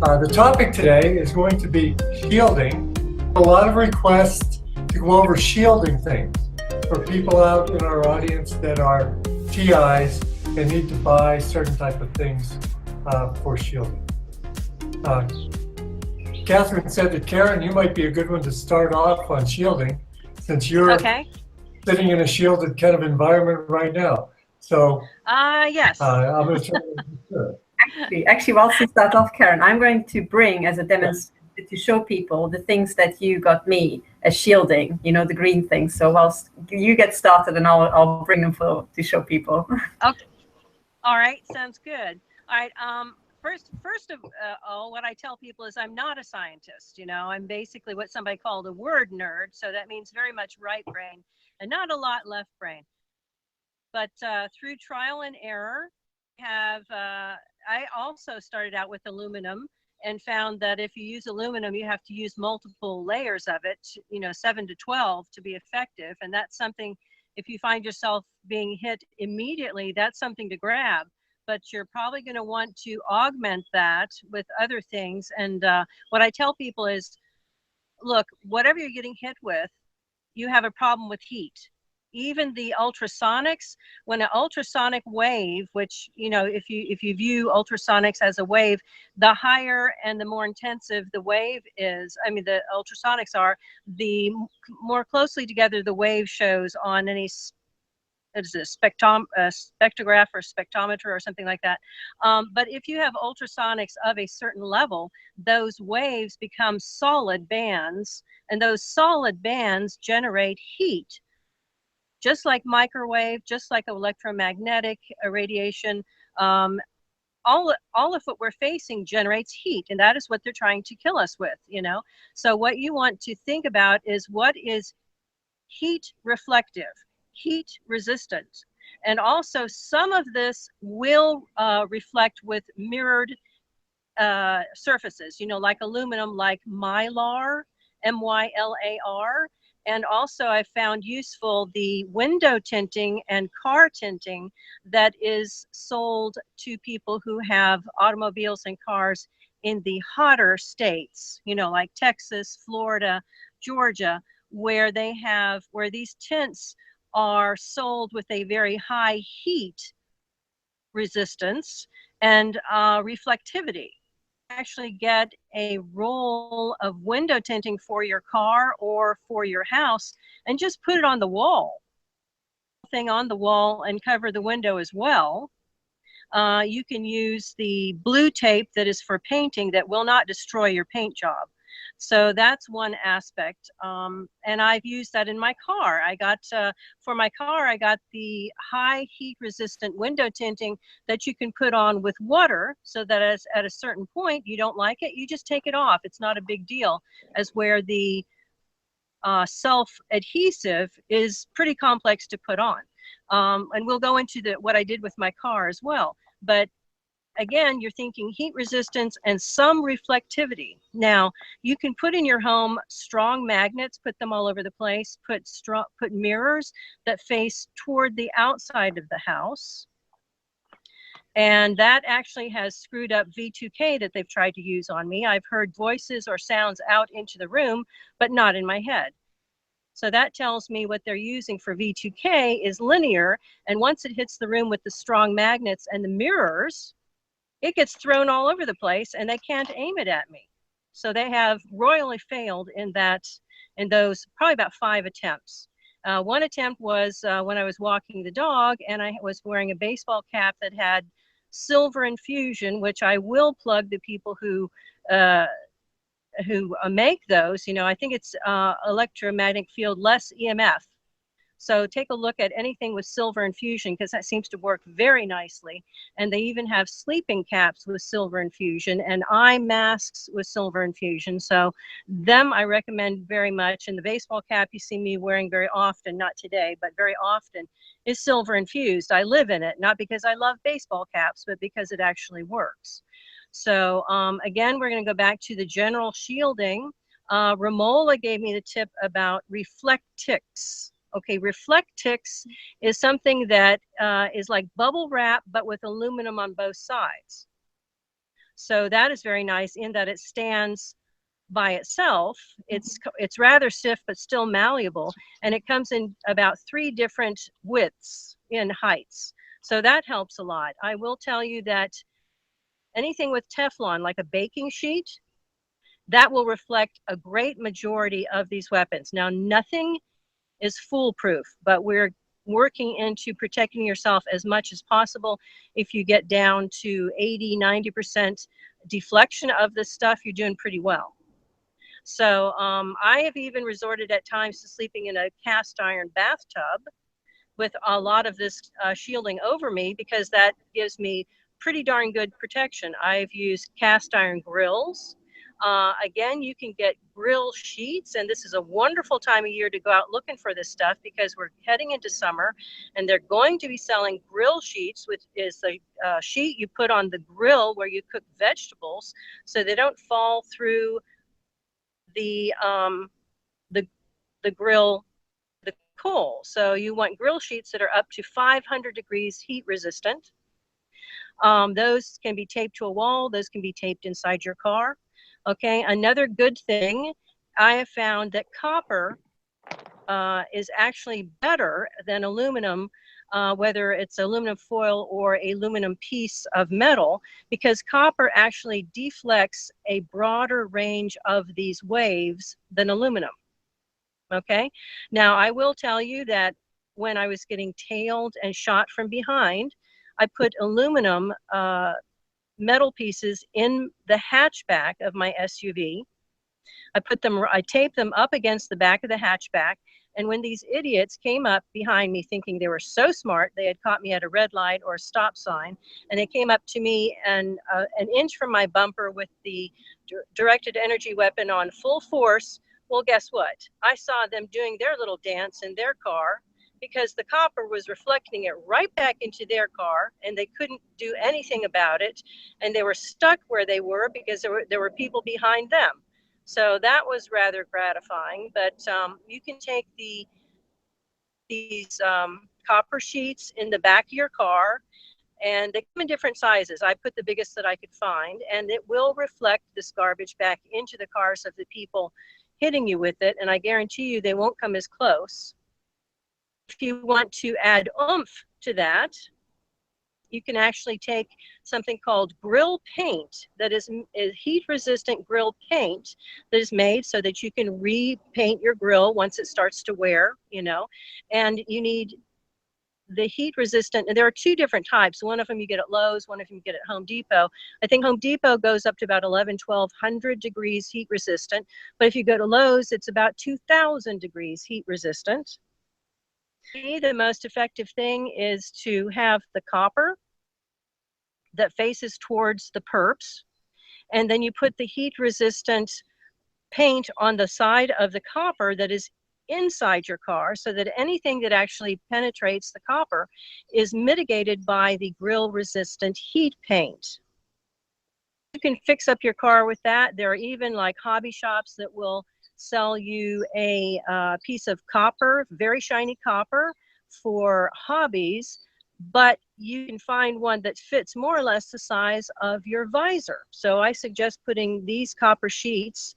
The topic today is going to be shielding. A lot of requests to go over shielding things for people out in our audience that are TIs and need to buy certain type of things for shielding. Catherine said that, Karen, you might be a good one to start off on shielding since you're sitting in a shielded kind of environment right now. So, yes. I'm going to Actually, whilst you start off, Karen, I'm going to bring as a demonstration to show people the things that you got me as shielding, you know, the green things. So whilst you get started, and I'll bring them to show people. Okay. All right. Sounds good. All right. First of all, what I tell people is I'm not a scientist. You know, I'm basically what somebody called a word nerd. So that means very much right brain and not a lot left brain. But through trial and error, I also started out with aluminum and found that if you use aluminum, you have to use multiple layers of it, you know, 7 to 12 to be effective. And that's something, if you find yourself being hit immediately, that's something to grab. But you're probably going to want to augment that with other things. And what I tell people is, look, whatever you're getting hit with, you have a problem with heat. Even the ultrasonics, when an ultrasonic wave, which, you know, if you view ultrasonics as a wave, the higher and the more intensive the wave is, I mean, the ultrasonics are, the more closely together the wave shows on any spectrograph or spectrometer or something like that. But if you have ultrasonics of a certain level, those waves become solid bands, and those solid bands generate heat. Just like microwave, just like electromagnetic radiation, all of what we're facing generates heat, and that is what they're trying to kill us with, you know. So what you want to think about is what is heat reflective, heat resistant, and also some of this will reflect with mirrored surfaces, you know, like aluminum, like mylar, MYLAR. And also I found useful the window tinting and car tinting that is sold to people who have automobiles and cars in the hotter states, you know, like Texas, Florida, Georgia, where these tints are sold with a very high heat resistance and reflectivity. Actually get a roll of window tinting for your car or for your house and just put it on the wall. Thing on the wall and cover the window as well. You can use the blue tape that is for painting that will not destroy your paint job. So that's one aspect, and I've used that in my car. I got, for my car, I got the high heat resistant window tinting that you can put on with water, so that at a certain point you don't like it, you just take it off. It's not a big deal, as where the self-adhesive is pretty complex to put on. And we'll go into what I did with my car as well. But again, you're thinking heat resistance and some reflectivity. Now, you can put in your home strong magnets, put them all over the place, put mirrors that face toward the outside of the house. And that actually has screwed up V2K that they've tried to use on me. I've heard voices or sounds out into the room, but not in my head. So that tells me what they're using for V2K is linear. And once it hits the room with the strong magnets and the mirrors, it gets thrown all over the place and they can't aim it at me. So they have royally failed in those probably about 5 attempts. One attempt was when I was walking the dog and I was wearing a baseball cap that had silver infusion, which I will plug the people who make those. You know, I think it's electromagnetic field less EMF. So take a look at anything with silver infusion, because that seems to work very nicely. And they even have sleeping caps with silver infusion and eye masks with silver infusion. So them I recommend very much. And the baseball cap you see me wearing very often, not today, but very often, is silver infused. I live in it, not because I love baseball caps, but because it actually works. So again, we're going to go back to the general shielding. Romola gave me the tip about reflectics. Okay, reflectics is something that is like bubble wrap, but with aluminum on both sides. So that is very nice in that it stands by itself. It's rather stiff but still malleable, and it comes in about 3 different widths in heights. So that helps a lot. I will tell you that anything with Teflon, like a baking sheet, that will reflect a great majority of these weapons. Now, nothing is foolproof, but we're working into protecting yourself as much as possible. If you get down to 80–90% deflection of this stuff, you're doing pretty well. So I have even resorted at times to sleeping in a cast iron bathtub with a lot of this shielding over me, because that gives me pretty darn good protection. I've used cast iron grills. Again, you can get grill sheets, and this is a wonderful time of year to go out looking for this stuff, because we're heading into summer, and they're going to be selling grill sheets, which is the sheet you put on the grill where you cook vegetables, so they don't fall through the grill, the coal. So you want grill sheets that are up to 500 degrees heat resistant. Those can be taped to a wall. Those can be taped inside your car. Okay, another good thing, I have found that copper is actually better than aluminum, whether it's aluminum foil or aluminum piece of metal, because copper actually deflects a broader range of these waves than aluminum. Okay, now I will tell you that when I was getting tailed and shot from behind, I put aluminum metal pieces in the hatchback of my SUV. I taped them up against the back of the hatchback. And when these idiots came up behind me thinking they were so smart, they had caught me at a red light or a stop sign, and they came up to me and an inch from my bumper with the directed energy weapon on full force. Well, guess what? I saw them doing their little dance in their car, because the copper was reflecting it right back into their car, and they couldn't do anything about it, and they were stuck where they were because there were people behind them. So that was rather gratifying. But you can take these copper sheets in the back of your car, and they come in different sizes. I put the biggest that I could find, and it will reflect this garbage back into the cars of the people hitting you with it, and I guarantee you they won't come as close. If you want to add oomph to that, you can actually take something called grill paint, that is heat-resistant grill paint that is made so that you can repaint your grill once it starts to wear, you know, and you need the heat-resistant, and there are 2 different types. One of them you get at Lowe's, one of them you get at Home Depot. I think Home Depot goes up to about 1,100–1,200 degrees heat resistant, but if you go to Lowe's, it's about 2,000 degrees heat resistant. The most effective thing is to have the copper that faces towards the perps, and then you put the heat-resistant paint on the side of the copper that is inside your car, so that anything that actually penetrates the copper is mitigated by the grill-resistant heat paint. You can fix up your car with that. There are even like hobby shops that will sell you a piece of copper, very shiny copper, for hobbies, but you can find one that fits more or less the size of your visor. So I suggest putting these copper sheets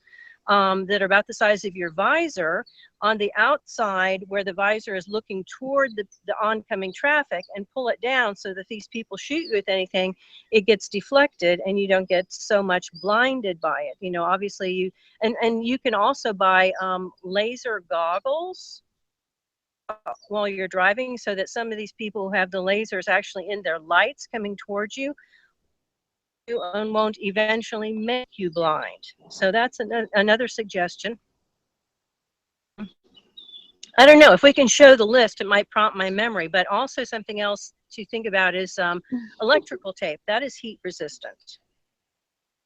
that are about the size of your visor on the outside where the visor is looking toward the oncoming traffic, and pull it down so that these people shoot you with anything, it gets deflected and you don't get so much blinded by it. You know, obviously you, and you can also buy laser goggles while you're driving, so that some of these people who have the lasers actually in their lights coming towards you and won't eventually make you blind. So that's another suggestion. I don't know if we can show the list, it might prompt my memory, but also something else to think about is electrical tape. That is heat resistant.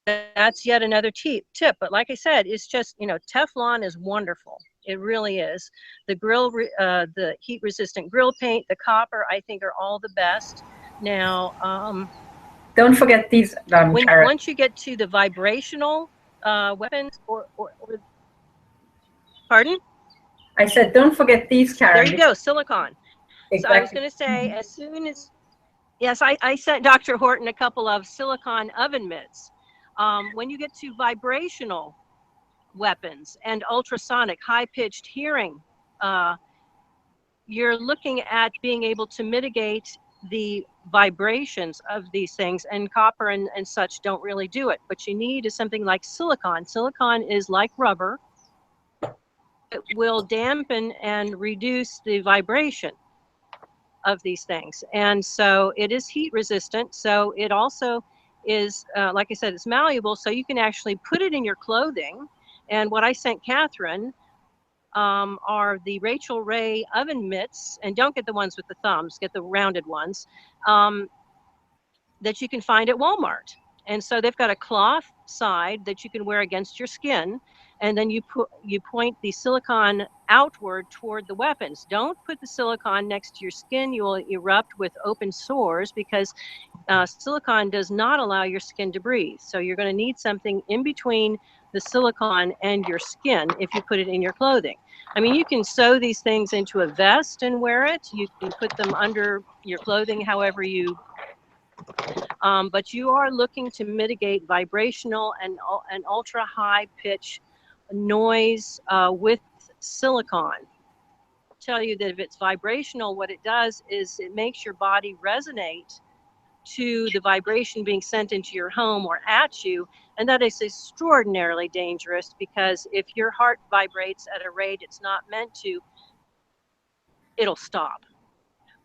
That's yet another tip, but like I said, it's just, you know, Teflon is wonderful. It really is. The heat resistant grill paint, the copper, I think are all the best. Now, don't forget these. Once you get to the vibrational weapons, or pardon? I said, don't forget these, Karen. There you go, silicon. Exactly. So I was going to say, as soon as, yes, I sent Dr. Horton a couple of silicon oven mitts. When you get to vibrational weapons and ultrasonic, high-pitched hearing, you're looking at being able to mitigate the vibrations of these things, and copper and such don't really do it. What you need is something like silicon. Silicon is like rubber. It will dampen and reduce the vibration of these things. And so it is heat resistant. So it also is, like I said, it's malleable. So you can actually put it in your clothing. And what I sent Catherine are the Rachel Ray oven mitts, and don't get the ones with the thumbs, get the rounded ones, that you can find at Walmart. And so they've got a cloth side that you can wear against your skin, and then you point the silicone outward toward the weapons. Don't put the silicone next to your skin. You will erupt with open sores, because silicone does not allow your skin to breathe. So you're going to need something in between the silicone and your skin if you put it in your clothing. I mean, you can sew these things into a vest and wear it. You can put them under your clothing however you, but you are looking to mitigate vibrational and ultra high pitch noise with silicone. I'll tell you that if it's vibrational, what it does is it makes your body resonate to the vibration being sent into your home or at you, and that is extraordinarily dangerous, because if your heart vibrates at a rate it's not meant to, it'll stop,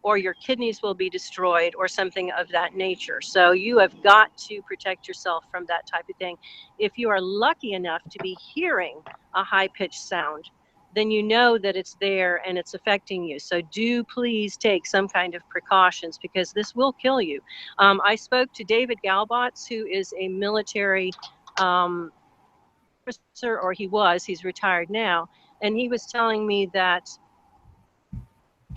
or your kidneys will be destroyed or something of that nature. So you have got to protect yourself from that type of thing. If you are lucky enough to be hearing a high-pitched sound, then you know that it's there and it's affecting you. So do please take some kind of precautions, because this will kill you. I spoke to David Galbots, who is a military officer, or he's retired now, and he was telling me that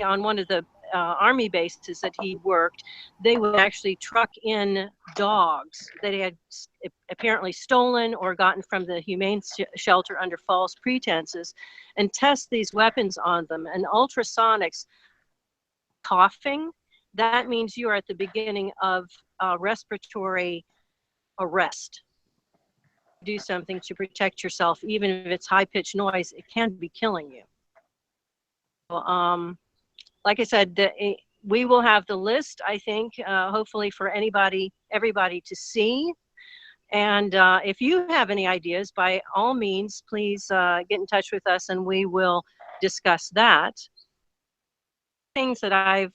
on one of the Army bases that he worked, they would actually truck in dogs that they had apparently stolen or gotten from the humane shelter under false pretenses, and test these weapons on them. And ultrasonics, coughing, that means you are at the beginning of respiratory arrest. Do something to protect yourself, even if it's high-pitched noise, it can be killing you. Like I said, we will have the list, I think, hopefully for everybody to see. And if you have any ideas, by all means, please get in touch with us and we will discuss that. Things that I've,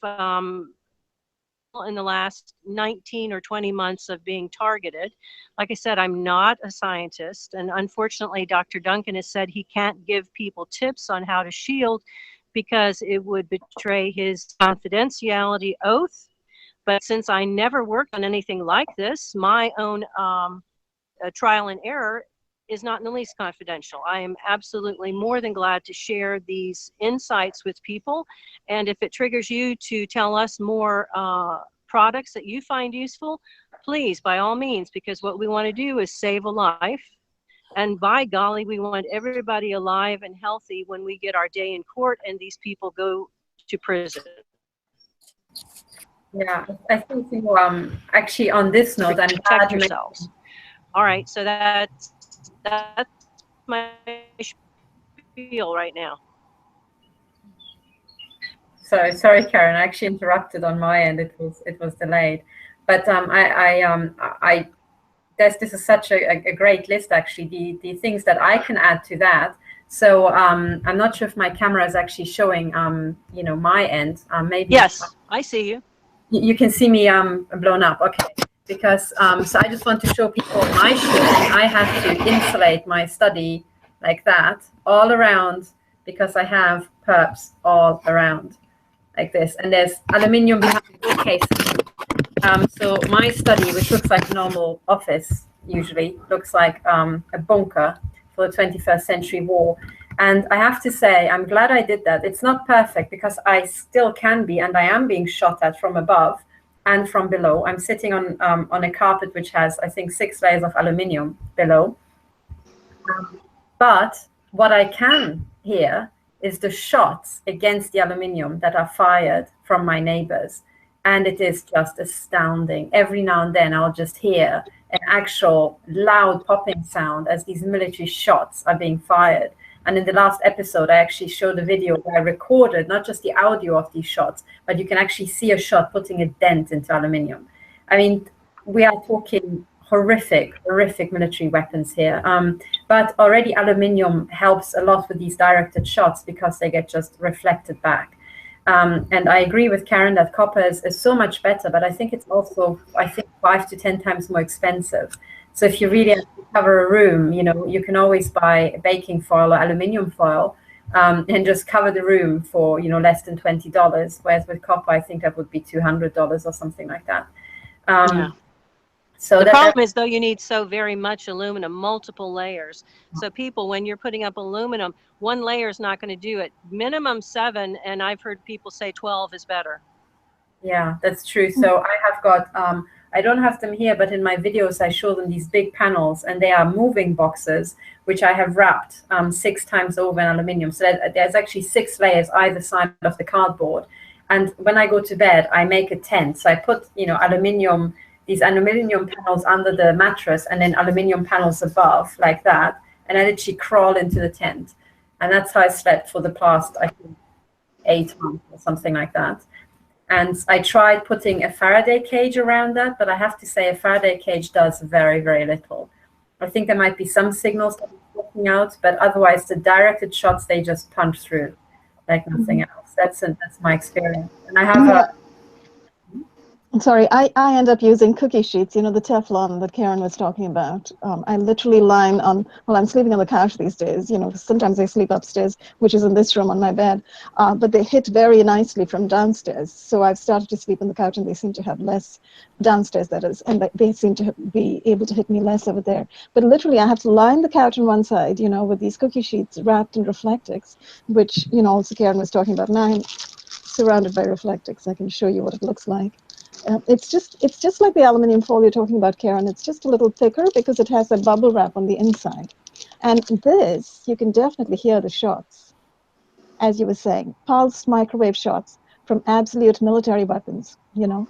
in the last 19 or 20 months of being targeted, like I said, I'm not a scientist. And unfortunately, Dr. Duncan has said he can't give people tips on how to shield, because it would betray his confidentiality oath. But since I never worked on anything like this, my own trial and error is not in the least confidential. I am absolutely more than glad to share these insights with people. And if it triggers you to tell us more products that you find useful, please, by all means, because what we want to do is save a life. And by golly, we want everybody alive and healthy when we get our day in court and these people go to prison. Yeah, I think actually on this note, I'm protect yourselves. All right, so that's my spiel right now. Sorry, Karen. I actually interrupted on my end. It was delayed, but this is such a great list, actually, the things that I can add to that. So I'm not sure if my camera is actually showing, my end. Maybe. Yes, I see you. You can see me blown up. Okay. Because, so I just want to show people my shielding. I have to insulate my study like that all around, because I have perps all around like this. And there's aluminium behind the bookcases. So my study, which looks like a normal office, usually looks like a bunker for the 21st century war. And I have to say, I'm glad I did that. It's not perfect, because I still can be, and I am being shot at from above and from below. I'm sitting on a carpet which has, I think, 6 layers of aluminium below. But what I can hear is the shots against the aluminium that are fired from my neighbors. and it is just astounding. Every now and then I'll just hear an actual loud popping sound as these military shots are being fired. And in the last episode, I actually showed a video where I recorded not just the audio of these shots, but you can actually see a shot putting a dent into aluminium. I mean, we are talking horrific military weapons here. But already aluminium helps a lot with these directed shots because they get just reflected back. And I agree with Karen that copper is so much better, but I think it's also, 5 to 10 times more expensive. So if you really have to cover a room, you know, you can always buy baking foil or aluminium foil and just cover the room for, you know, less than $20. Whereas with copper, I think that would be $200 or something like that. Yeah. So the problem is, though, you need so very much aluminum, multiple layers. So people, when you're putting up aluminum, one layer is not going to do it. Minimum 7, and I've heard people say 12 is better. Yeah, that's true. So I have got, I don't have them here, but in my videos, I show them these big panels, and they are moving boxes, which I have wrapped 6 times over in aluminium. So there's actually 6 layers either side of the cardboard. And when I go to bed, I make a tent. So I put, you know, these aluminium panels under the mattress and then aluminium panels above like that. And I literally crawl into the tent. And that's how I slept for the past, I think, 8 months or something like that. And I tried putting a Faraday cage around that, but I have to say a Faraday cage does very, very little. I think there might be some signals that are working out, but otherwise the directed shots, they just punch through like nothing else. That's my experience. And I have Sorry, I end up using cookie sheets, you know, the Teflon that Karen was talking about. I literally line on, well, I'm sleeping on the couch these days, you know, sometimes I sleep upstairs, which is in this room on my bed, but they hit very nicely from downstairs. So I've started to sleep on the couch and they seem to have less downstairs, that is, and they seem to be able to hit me less over there. But literally I have to line the couch on one side, you know, with these cookie sheets wrapped in reflectix, which, you know, also Karen was talking about. Now I'm surrounded by reflectix. I can show you what it looks like. It's just like the aluminum foil you're talking about, Karen. It's just a little thicker because it has a bubble wrap on the inside. And this, you can definitely hear the shots, as you were saying, pulsed microwave shots from absolute military weapons, you know.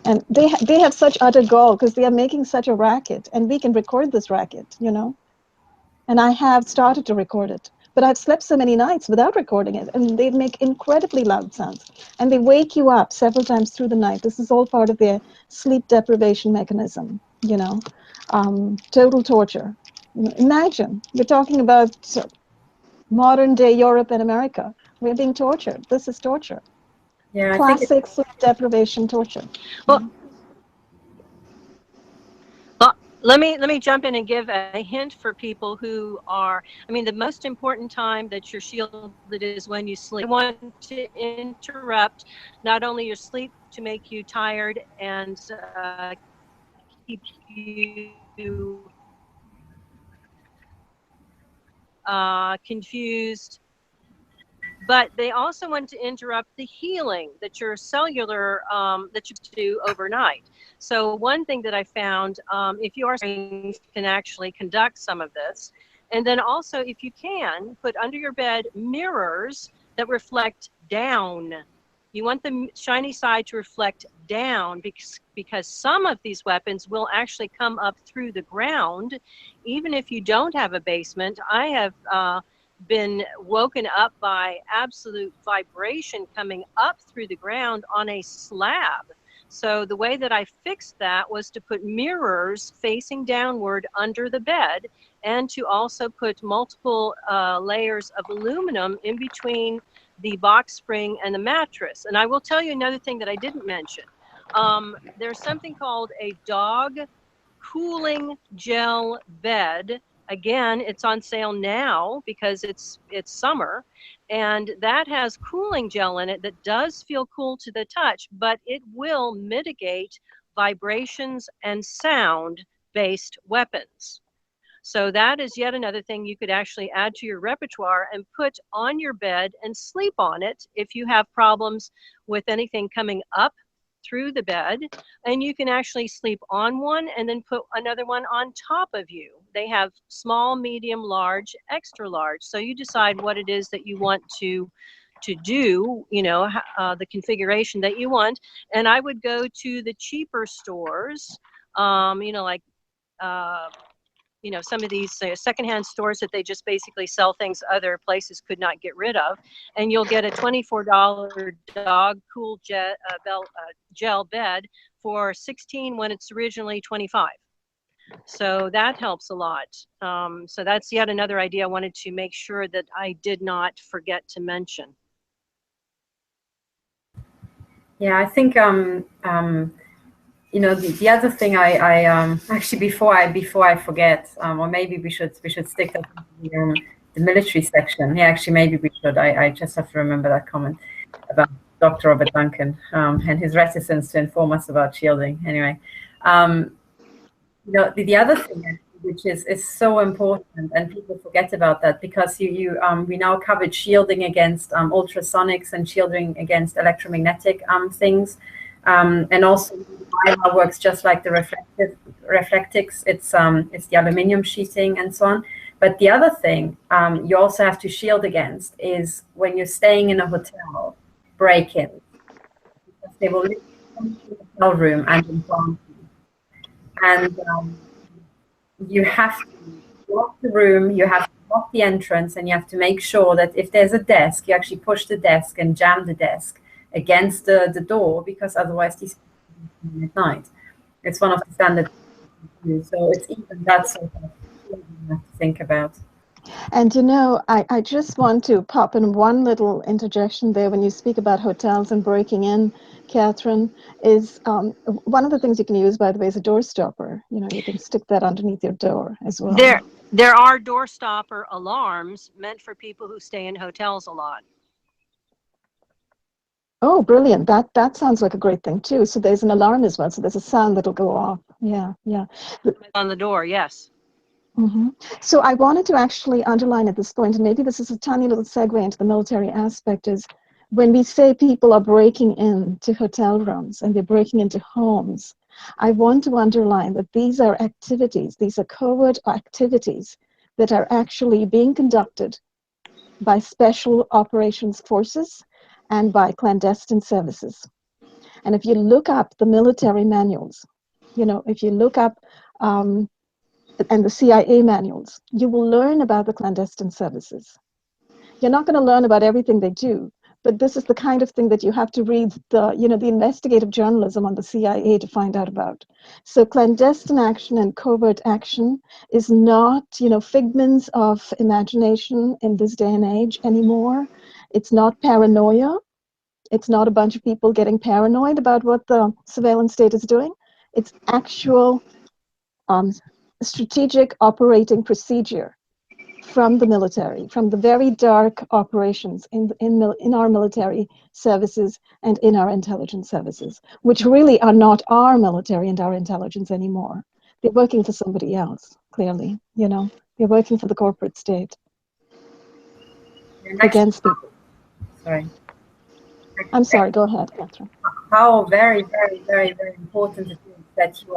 And they have such utter gall because they are making such a racket, and we can record this racket, you know. And I have started to record it. But I've slept so many nights without recording it, and they make incredibly loud sounds. And they wake you up several times through the night. This is all part of their sleep deprivation mechanism, you know, total torture. You know, imagine, we're talking about modern day Europe and America. We're being tortured. This is torture. Yeah, Classic sleep deprivation torture. Well, let me jump in and give a hint for people who are, I mean, the most important time that you're shielded is when you sleep. I want to interrupt not only your sleep to make you tired and keep you confused, but they also want to interrupt the healing that your cellular, that you do overnight. So one thing that I found, if your brain can actually conduct some of this, and then also if you can, put under your bed mirrors that reflect down. You want the shiny side to reflect down because some of these weapons will actually come up through the ground, even if you don't have a basement. I have been woken up by absolute vibration coming up through the ground on a slab. So the way that I fixed that was to put mirrors facing downward under the bed, and to also put multiple layers of aluminum in between the box spring and the mattress. And I will tell you another thing that I didn't mention. There's something called a dog cooling gel bed. Again, it's on sale now because it's summer, and that has cooling gel in it that does feel cool to the touch, but it will mitigate vibrations and sound-based weapons. So that is yet another thing you could actually add to your repertoire and put on your bed and sleep on it if you have problems with anything coming up through the bed. And you can actually sleep on one and then put another one on top of you. They have small, medium, large, extra large. So you decide what it is that you want to do, the configuration that you want. And I would go to the cheaper stores, like some of these secondhand stores that they just basically sell things other places could not get rid of, and you'll get a $24 dog cool gel bed for $16 when it's originally $25. So that helps a lot. So that's yet another idea I wanted to make sure that I did not forget to mention. Yeah, I think the other thing I actually before I forget, or maybe we should stick that to the military section. Yeah, actually maybe we should. I just have to remember that comment about Dr. Robert Duncan and his reticence to inform us about shielding. Anyway, the other thing which is so important, and people forget about that, because we now covered shielding against ultrasonics and shielding against electromagnetic things. And also, IR works just like the reflectics. It's the aluminium sheeting and so on. But the other thing you also have to shield against is when you're staying in a hotel, break-ins. They will leave the hotel room and inform you. And you have to lock the room, you have to lock the entrance, and you have to make sure that if there's a desk, you actually push the desk and jam the desk against the door, because otherwise these at night. It's one of the standard. So it's even that sort of thing you have to think about. And I just want to pop in one little interjection there when you speak about hotels and breaking in, Catherine, is one of the things you can use, by the way, is a door stopper. You can stick that underneath your door as well. There are door stopper alarms meant for people who stay in hotels a lot. Oh, brilliant. That sounds like a great thing too. So there's an alarm as well. So there's a sound that'll go off. Yeah. On the door, yes. Mm-hmm. So I wanted to actually underline at this point, and maybe this is a tiny little segue into the military aspect, is when we say people are breaking into hotel rooms and they're breaking into homes, I want to underline that these are activities, these are covert activities that are actually being conducted by special operations forces and by clandestine services. And if you look up the military manuals, if you look up and the CIA manuals, you will learn about the clandestine services. You're not going to learn about everything they do, but this is the kind of thing that you have to read the investigative journalism on the CIA to find out about. So clandestine action and covert action is not, figments of imagination in this day and age anymore. It's not paranoia. It's not a bunch of people getting paranoid about what the surveillance state is doing. It's actual strategic operating procedure from the military, from the very dark operations in our military services and in our intelligence services, which really are not our military and our intelligence anymore. They're working for somebody else, clearly. They're working for the corporate state. Against the... Sorry. I'm sorry, go ahead, Catherine. How very, very, very, very important it is that you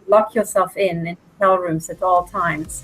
lock yourself in hotel rooms at all times.